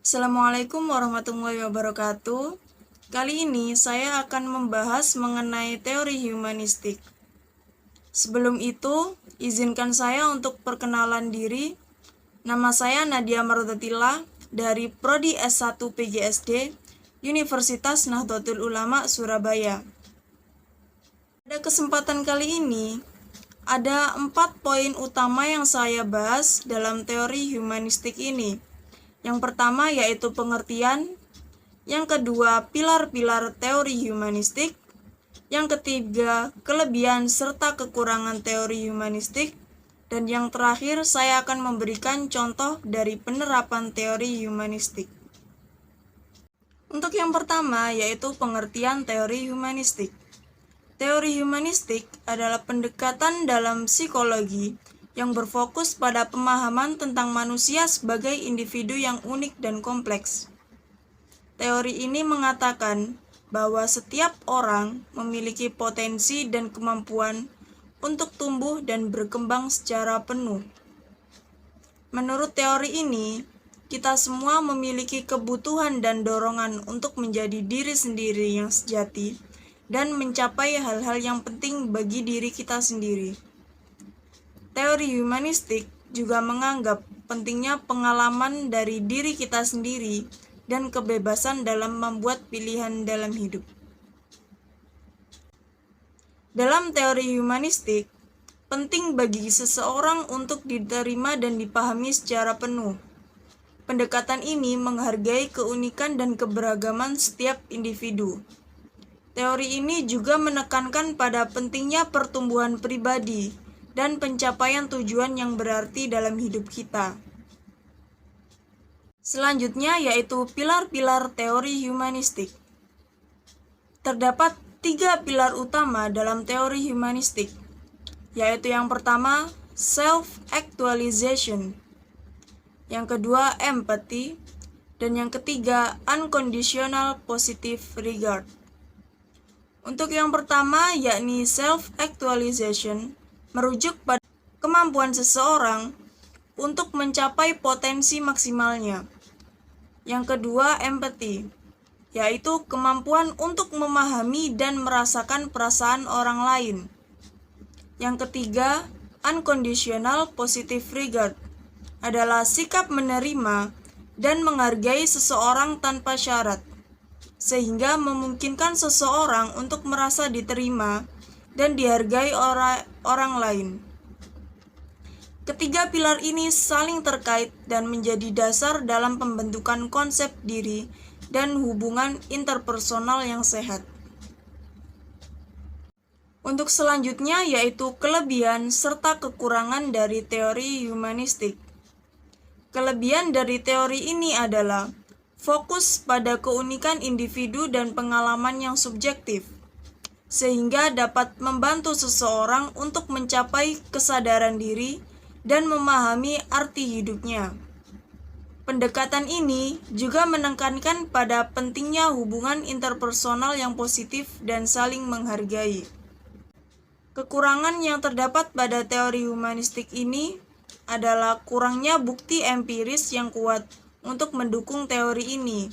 Assalamualaikum warahmatullahi wabarakatuh. Kali ini saya akan membahas mengenai teori humanistik. Sebelum itu, izinkan saya untuk perkenalan diri. Nama saya Nadia Marutatillah dari Prodi S1 PGSD, Universitas Nahdlatul Ulama, Surabaya. Pada kesempatan kali ini, ada 4 poin utama yang saya bahas dalam teori humanistik ini. Yang pertama yaitu pengertian, yang kedua pilar-pilar teori humanistik, yang ketiga kelebihan serta kekurangan teori humanistik, dan yang terakhir saya akan memberikan contoh dari penerapan teori humanistik. Untuk yang pertama yaitu pengertian teori humanistik. Teori humanistik adalah pendekatan dalam psikologi yang berfokus pada pemahaman tentang manusia sebagai individu yang unik dan kompleks. Teori ini mengatakan bahwa setiap orang memiliki potensi dan kemampuan untuk tumbuh dan berkembang secara penuh. Menurut teori ini, kita semua memiliki kebutuhan dan dorongan untuk menjadi diri sendiri yang sejati dan mencapai hal-hal yang penting bagi diri kita sendiri. Teori humanistik juga menganggap pentingnya pengalaman dari diri kita sendiri dan kebebasan dalam membuat pilihan dalam hidup. Dalam teori humanistik, penting bagi seseorang untuk diterima dan dipahami secara penuh. Pendekatan ini menghargai keunikan dan keberagaman setiap individu. Teori ini juga menekankan pada pentingnya pertumbuhan pribadi dan pencapaian tujuan yang berarti dalam hidup kita. Selanjutnya yaitu pilar-pilar teori humanistik. Terdapat 3 pilar utama dalam teori humanistik, yaitu yang pertama self-actualization, yang kedua empathy, dan yang ketiga unconditional positive regard. Untuk yang pertama yakni self-actualization merujuk pada kemampuan seseorang untuk mencapai potensi maksimalnya. Yang kedua, empathy, yaitu kemampuan untuk memahami dan merasakan perasaan orang lain. Yang ketiga, unconditional positive regard, adalah sikap menerima dan menghargai seseorang tanpa syarat, sehingga memungkinkan seseorang untuk merasa diterima dan dihargai orang lain. Ketiga pilar ini saling terkait dan menjadi dasar dalam pembentukan konsep diri dan hubungan interpersonal yang sehat. Untuk selanjutnya yaitu kelebihan serta kekurangan dari teori humanistik. Kelebihan dari teori ini adalah fokus pada keunikan individu dan pengalaman yang subjektif, sehingga dapat membantu seseorang untuk mencapai kesadaran diri dan memahami arti hidupnya. Pendekatan ini juga menekankan pada pentingnya hubungan interpersonal yang positif dan saling menghargai. Kekurangan yang terdapat pada teori humanistik ini adalah kurangnya bukti empiris yang kuat untuk mendukung teori ini.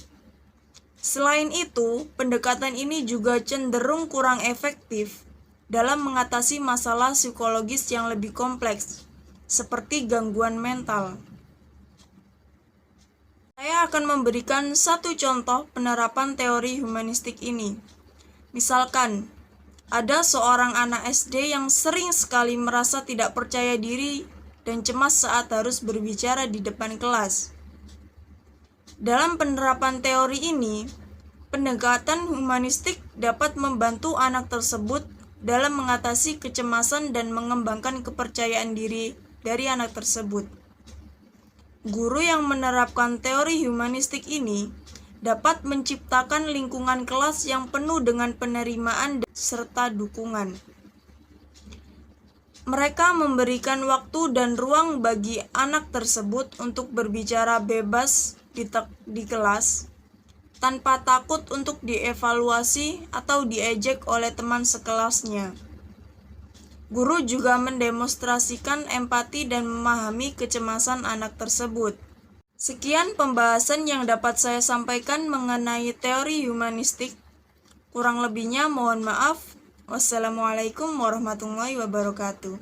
Selain itu, pendekatan ini juga cenderung kurang efektif dalam mengatasi masalah psikologis yang lebih kompleks, seperti gangguan mental. Saya akan memberikan satu contoh penerapan teori humanistik ini. Misalkan, ada seorang anak SD yang sering sekali merasa tidak percaya diri dan cemas saat harus berbicara di depan kelas. Dalam penerapan teori ini, pendekatan humanistik dapat membantu anak tersebut dalam mengatasi kecemasan dan mengembangkan kepercayaan diri dari anak tersebut. Guru yang menerapkan teori humanistik ini dapat menciptakan lingkungan kelas yang penuh dengan penerimaan serta dukungan. Mereka memberikan waktu dan ruang bagi anak tersebut untuk berbicara bebas di kelas, tanpa takut untuk dievaluasi atau diejek oleh teman sekelasnya. Guru juga mendemonstrasikan empati dan memahami kecemasan anak tersebut, Sekian pembahasan yang dapat saya sampaikan mengenai teori humanistik. Kurang lebihnya mohon maaf. Wassalamualaikum warahmatullahi wabarakatuh.